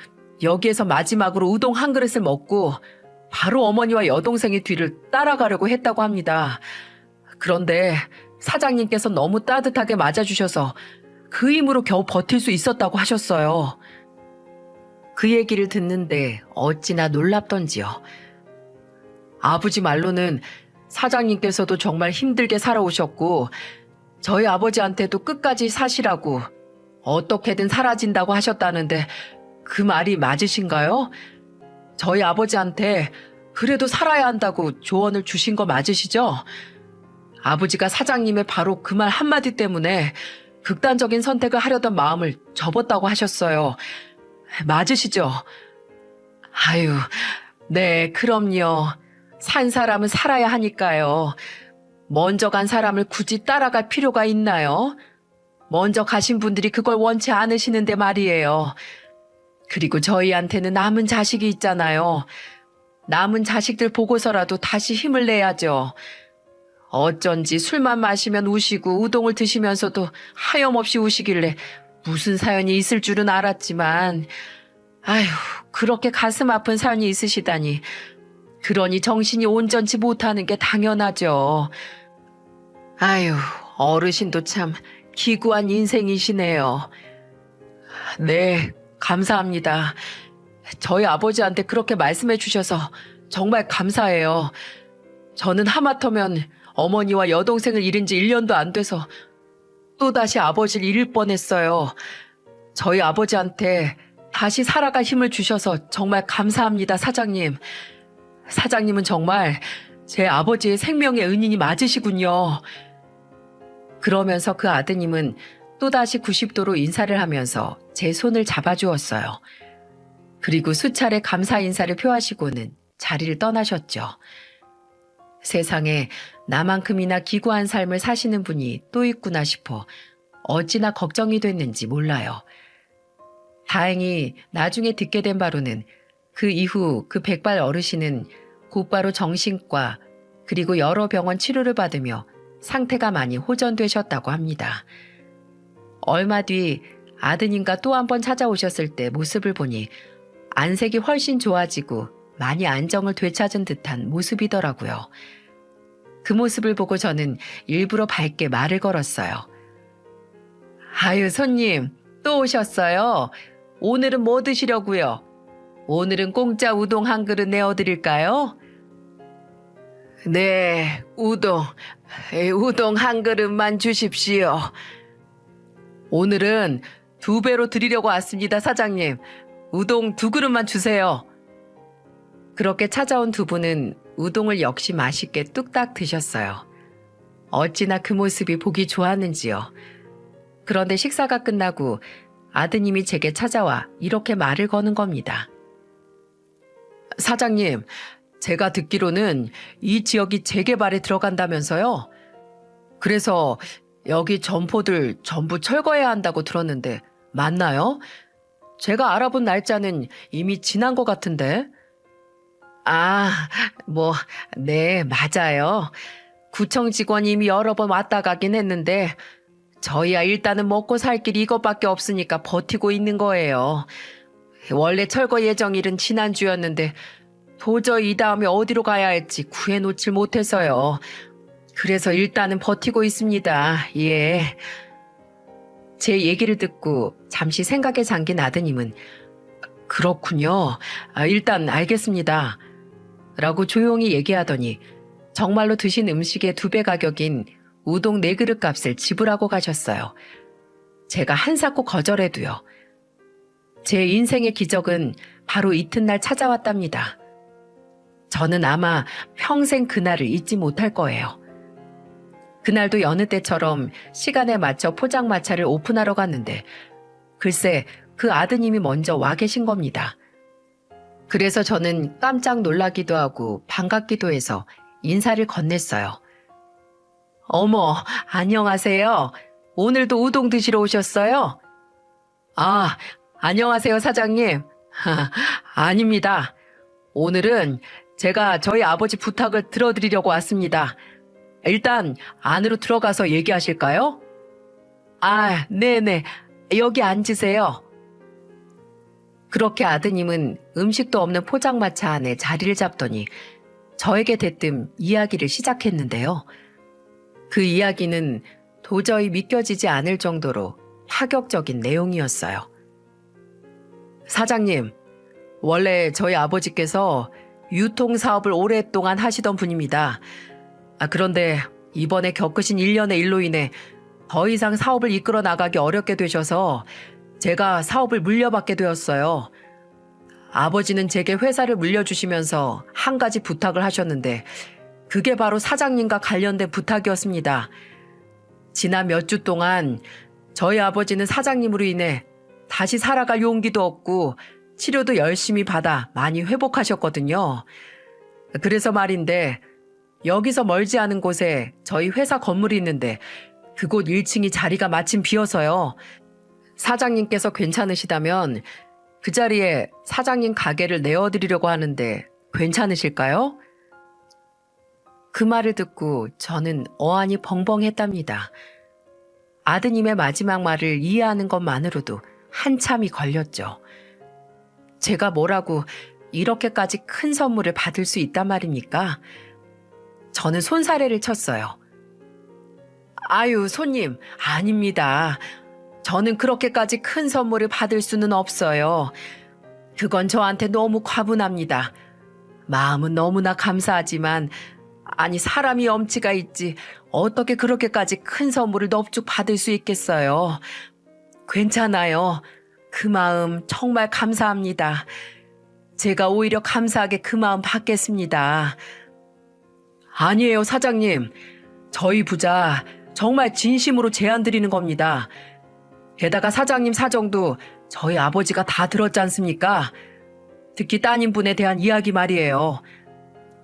여기에서 마지막으로 우동 한 그릇을 먹고 바로 어머니와 여동생의 뒤를 따라가려고 했다고 합니다. 그런데 사장님께서 너무 따뜻하게 맞아주셔서 그 힘으로 겨우 버틸 수 있었다고 하셨어요. 그 얘기를 듣는데 어찌나 놀랍던지요. 아버지 말로는 사장님께서도 정말 힘들게 살아오셨고 저희 아버지한테도 끝까지 사시라고 어떻게든 사라진다고 하셨다는데 그 말이 맞으신가요? 저희 아버지한테 그래도 살아야 한다고 조언을 주신 거 맞으시죠? 아버지가 사장님의 바로 그 말 한마디 때문에 극단적인 선택을 하려던 마음을 접었다고 하셨어요. 맞으시죠? 아유, 네, 그럼요. 산 사람은 살아야 하니까요. 먼저 간 사람을 굳이 따라갈 필요가 있나요? 먼저 가신 분들이 그걸 원치 않으시는데 말이에요. 그리고 저희한테는 남은 자식이 있잖아요. 남은 자식들 보고서라도 다시 힘을 내야죠. 어쩐지 술만 마시면 우시고 우동을 드시면서도 하염없이 우시길래 무슨 사연이 있을 줄은 알았지만 아휴, 그렇게 가슴 아픈 사연이 있으시다니. 그러니 정신이 온전치 못하는 게 당연하죠. 아휴, 어르신도 참 기구한 인생이시네요. 네, 감사합니다. 저희 아버지한테 그렇게 말씀해 주셔서 정말 감사해요. 저는 하마터면 어머니와 여동생을 잃은 지 1년도 안 돼서 또다시 아버지를 잃을 뻔했어요. 저희 아버지한테 다시 살아갈 힘을 주셔서 정말 감사합니다, 사장님. 사장님은 정말 제 아버지의 생명의 은인이 맞으시군요. 그러면서 그 아드님은 또다시 90도로 인사를 하면서 제 손을 잡아주었어요. 그리고 수차례 감사 인사를 표하시고는 자리를 떠나셨죠. 세상에 나만큼이나 기구한 삶을 사시는 분이 또 있구나 싶어 어찌나 걱정이 됐는지 몰라요. 다행히 나중에 듣게 된 바로는 그 이후 그 백발 어르신은 곧바로 정신과 그리고 여러 병원 치료를 받으며 상태가 많이 호전되셨다고 합니다. 얼마 뒤 아드님과 또 한 번 찾아오셨을 때 모습을 보니 안색이 훨씬 좋아지고 많이 안정을 되찾은 듯한 모습이더라고요. 그 모습을 보고 저는 일부러 밝게 말을 걸었어요. 아유, 손님, 또 오셨어요? 오늘은 뭐 드시려고요? 오늘은 공짜 우동 한 그릇 내어드릴까요? 네, 우동 한 그릇만 주십시오. 오늘은 2배로 드리려고 왔습니다, 사장님. 우동 2그릇만 주세요. 그렇게 찾아온 두 분은 우동을 역시 맛있게 뚝딱 드셨어요. 어찌나 그 모습이 보기 좋았는지요. 그런데 식사가 끝나고 아드님이 제게 찾아와 이렇게 말을 거는 겁니다. 사장님, 제가 듣기로는 이 지역이 재개발에 들어간다면서요? 그래서 여기 점포들 전부 철거해야 한다고 들었는데 맞나요? 제가 알아본 날짜는 이미 지난 것 같은데. 네, 맞아요. 구청 직원이 이미 여러 번 왔다 가긴 했는데 저희야 일단은 먹고 살 길이 이것밖에 없으니까 버티고 있는 거예요. 원래 철거 예정일은 지난주였는데 도저히 이 다음에 어디로 가야 할지 구해놓질 못해서요. 그래서 일단은 버티고 있습니다. 예. 제 얘기를 듣고 잠시 생각에 잠긴 아드님은 그렇군요. 일단 알겠습니다. 라고 조용히 얘기하더니 정말로 드신 음식의 2배 가격인 우동 4그릇 값을 지불하고 가셨어요. 제가 한사코 거절해도요. 제 인생의 기적은 바로 이튿날 찾아왔답니다. 저는 아마 평생 그날을 잊지 못할 거예요. 그날도 여느 때처럼 시간에 맞춰 포장마차를 오픈하러 갔는데 글쎄 그 아드님이 먼저 와 계신 겁니다. 그래서 저는 깜짝 놀라기도 하고 반갑기도 해서 인사를 건넸어요. 어머, 안녕하세요. 오늘도 우동 드시러 오셨어요? 안녕하세요, 사장님. 아닙니다. 오늘은 제가 저희 아버지 부탁을 들어드리려고 왔습니다. 일단 안으로 들어가서 얘기하실까요? 네네. 여기 앉으세요. 그렇게 아드님은 음식도 없는 포장마차 안에 자리를 잡더니 저에게 대뜸 이야기를 시작했는데요. 그 이야기는 도저히 믿겨지지 않을 정도로 파격적인 내용이었어요. 사장님, 원래 저희 아버지께서 유통사업을 오랫동안 하시던 분입니다. 그런데 이번에 겪으신 일련의 일로 인해 더 이상 사업을 이끌어 나가기 어렵게 되셔서 제가 사업을 물려받게 되었어요. 아버지는 제게 회사를 물려주시면서 한 가지 부탁을 하셨는데 그게 바로 사장님과 관련된 부탁이었습니다. 지난 몇 주 동안 저희 아버지는 사장님으로 인해 다시 살아갈 용기도 없고 치료도 열심히 받아 많이 회복하셨거든요. 그래서 말인데 여기서 멀지 않은 곳에 저희 회사 건물이 있는데 그곳 1층이 자리가 마침 비어서요. 사장님께서 괜찮으시다면 그 자리에 사장님 가게를 내어드리려고 하는데 괜찮으실까요? 그 말을 듣고 저는 어안이 벙벙했답니다. 아드님의 마지막 말을 이해하는 것만으로도 한참이 걸렸죠. 제가 뭐라고 이렇게까지 큰 선물을 받을 수 있단 말입니까? 저는 손사래를 쳤어요. 손님, 아닙니다. 저는 그렇게까지 큰 선물을 받을 수는 없어요. 그건 저한테 너무 과분합니다. 마음은 너무나 감사하지만 아니 사람이 엄치가 있지 어떻게 그렇게까지 큰 선물을 넙죽 받을 수 있겠어요. 괜찮아요. 그 마음 정말 감사합니다. 제가 오히려 감사하게 그 마음 받겠습니다. 아니에요, 사장님. 저희 부자 정말 진심으로 제안 드리는 겁니다. 게다가 사장님 사정도 저희 아버지가 다 들었지 않습니까? 특히 따님분에 대한 이야기 말이에요.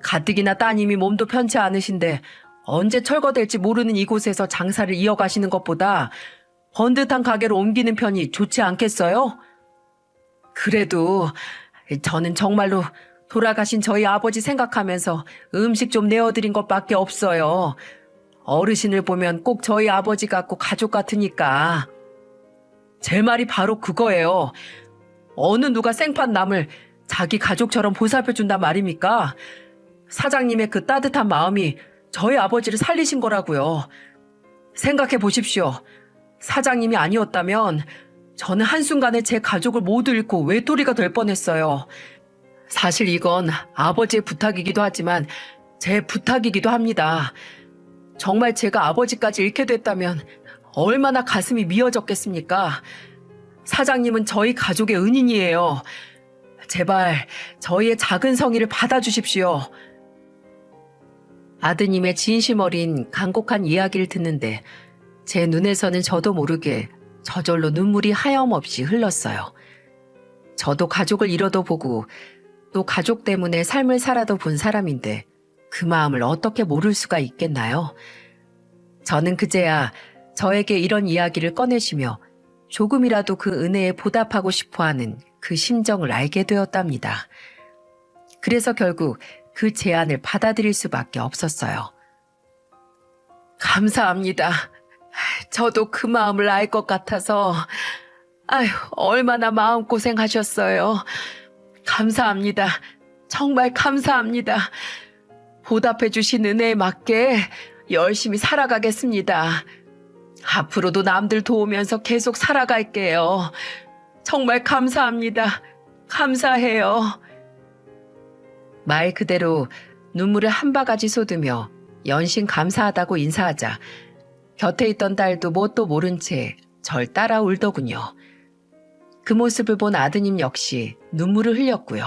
가뜩이나 따님이 몸도 편치 않으신데 언제 철거될지 모르는 이곳에서 장사를 이어가시는 것보다 번듯한 가게로 옮기는 편이 좋지 않겠어요? 그래도 저는 정말로 돌아가신 저희 아버지 생각하면서 음식 좀 내어드린 것밖에 없어요. 어르신을 보면 꼭 저희 아버지 같고 가족 같으니까. 제 말이 바로 그거예요. 어느 누가 생판 남을 자기 가족처럼 보살펴준단 말입니까? 사장님의 그 따뜻한 마음이 저희 아버지를 살리신 거라고요. 생각해 보십시오. 사장님이 아니었다면 저는 한순간에 제 가족을 모두 잃고 외톨이가 될 뻔했어요. 사실 이건 아버지의 부탁이기도 하지만 제 부탁이기도 합니다. 정말 제가 아버지까지 잃게 됐다면 얼마나 가슴이 미어졌겠습니까? 사장님은 저희 가족의 은인이에요. 제발 저희의 작은 성의를 받아주십시오. 아드님의 진심 어린 간곡한 이야기를 듣는데 제 눈에서는 저도 모르게 저절로 눈물이 하염없이 흘렀어요. 저도 가족을 잃어도 보고 또 가족 때문에 삶을 살아도 본 사람인데 그 마음을 어떻게 모를 수가 있겠나요? 저는 그제야 저에게 이런 이야기를 꺼내시며 조금이라도 그 은혜에 보답하고 싶어하는 그 심정을 알게 되었답니다. 그래서 결국 그 제안을 받아들일 수밖에 없었어요. 감사합니다. 저도 그 마음을 알 것 같아서 아휴 얼마나 마음고생하셨어요. 감사합니다. 정말 감사합니다. 보답해 주신 은혜에 맞게 열심히 살아가겠습니다. 앞으로도 남들 도우면서 계속 살아갈게요. 정말 감사합니다. 감사해요. 말 그대로 눈물을 한 바가지 쏟으며 연신 감사하다고 인사하자 곁에 있던 딸도 뭣도 모른 채 절 따라 울더군요. 그 모습을 본 아드님 역시 눈물을 흘렸고요.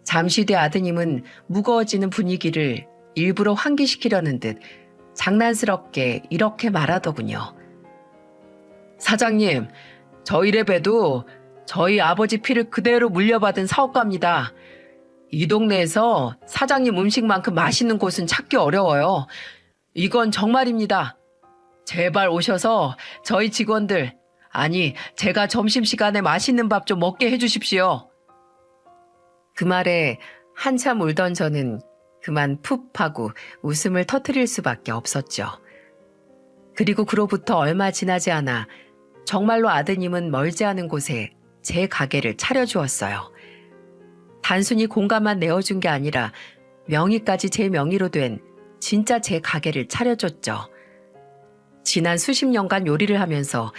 잠시 뒤 아드님은 무거워지는 분위기를 일부러 환기시키려는 듯 장난스럽게 이렇게 말하더군요. 사장님, 저희 랩에도 저희 아버지 피를 그대로 물려받은 사업가입니다. 이 동네에서 사장님 음식만큼 맛있는 곳은 찾기 어려워요. 이건 정말입니다. 제발 오셔서 저희 직원들, 아니 제가 점심시간에 맛있는 밥 좀 먹게 해주십시오. 그 말에 한참 울던 저는 그만 푹 하고 웃음을 터뜨릴 수밖에 없었죠. 그리고 그로부터 얼마 지나지 않아 정말로 아드님은 멀지 않은 곳에 제 가게를 차려주었어요. 단순히 공간만 내어준 게 아니라 명의까지 제 명의로 된 진짜 제 가게를 차려줬죠. 지난 수십 년간 요리를 하면서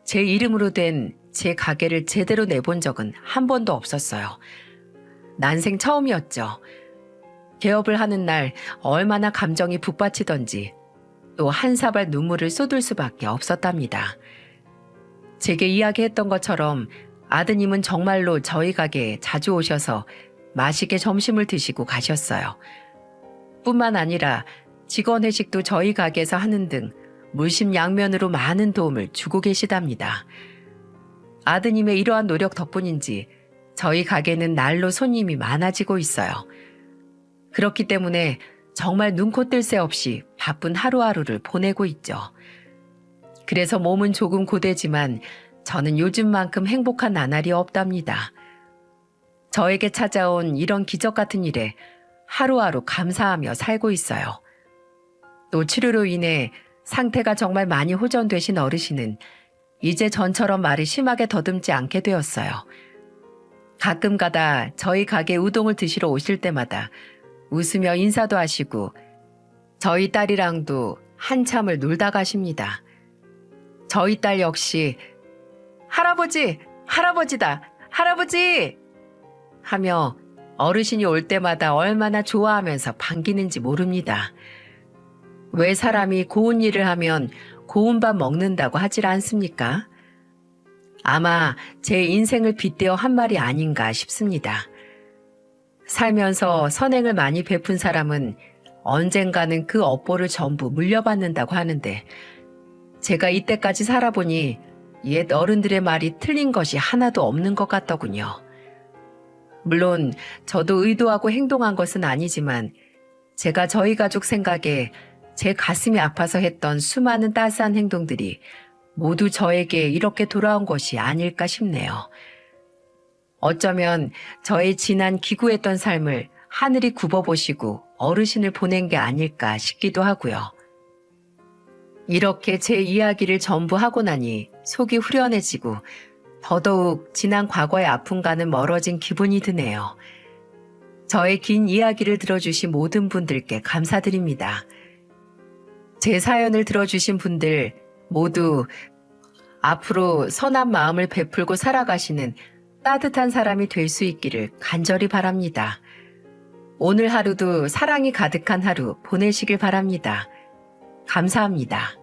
제 이름으로 된 제 가게를 제대로 내본 적은 한 번도 없었어요. 난생 처음이었죠. 개업을 하는 날 얼마나 감정이 북받치던지 또 한 사발 눈물을 쏟을 수밖에 없었답니다. 제게 이야기했던 것처럼 아드님은 정말로 저희 가게에 자주 오셔서 맛있게 점심을 드시고 가셨어요. 뿐만 아니라 직원 회식도 저희 가게에서 하는 등 물심양면으로 많은 도움을 주고 계시답니다. 아드님의 이러한 노력 덕분인지 저희 가게는 날로 손님이 많아지고 있어요. 그렇기 때문에 정말 눈코 뜰 새 없이 바쁜 하루하루를 보내고 있죠. 그래서 몸은 조금 고되지만 저는 요즘만큼 행복한 나날이 없답니다. 저에게 찾아온 이런 기적 같은 일에 하루하루 감사하며 살고 있어요. 또 치료로 인해 상태가 정말 많이 호전되신 어르신은 이제 전처럼 말을 심하게 더듬지 않게 되었어요. 가끔가다 저희 가게 우동을 드시러 오실 때마다 웃으며 인사도 하시고 저희 딸이랑도 한참을 놀다 가십니다. 저희 딸 역시 할아버지, 할아버지다, 할아버지! 하며 어르신이 올 때마다 얼마나 좋아하면서 반기는지 모릅니다. 왜 사람이 고운 일을 하면 고운 밥 먹는다고 하질 않습니까? 아마 제 인생을 빗대어 한 말이 아닌가 싶습니다. 살면서 선행을 많이 베푼 사람은 언젠가는 그 업보를 전부 물려받는다고 하는데 제가 이때까지 살아보니 옛 어른들의 말이 틀린 것이 하나도 없는 것 같더군요. 물론 저도 의도하고 행동한 것은 아니지만 제가 저희 가족 생각에 제 가슴이 아파서 했던 수많은 따스한 행동들이 모두 저에게 이렇게 돌아온 것이 아닐까 싶네요. 어쩌면 저의 지난 기구했던 삶을 하늘이 굽어보시고 어르신을 보낸 게 아닐까 싶기도 하고요. 이렇게 제 이야기를 전부 하고 나니 속이 후련해지고 더더욱 지난 과거의 아픔과는 멀어진 기분이 드네요. 저의 긴 이야기를 들어주신 모든 분들께 감사드립니다. 제 사연을 들어주신 분들 모두 앞으로 선한 마음을 베풀고 살아가시는 따뜻한 사람이 될 수 있기를 간절히 바랍니다. 오늘 하루도 사랑이 가득한 하루 보내시길 바랍니다. 감사합니다.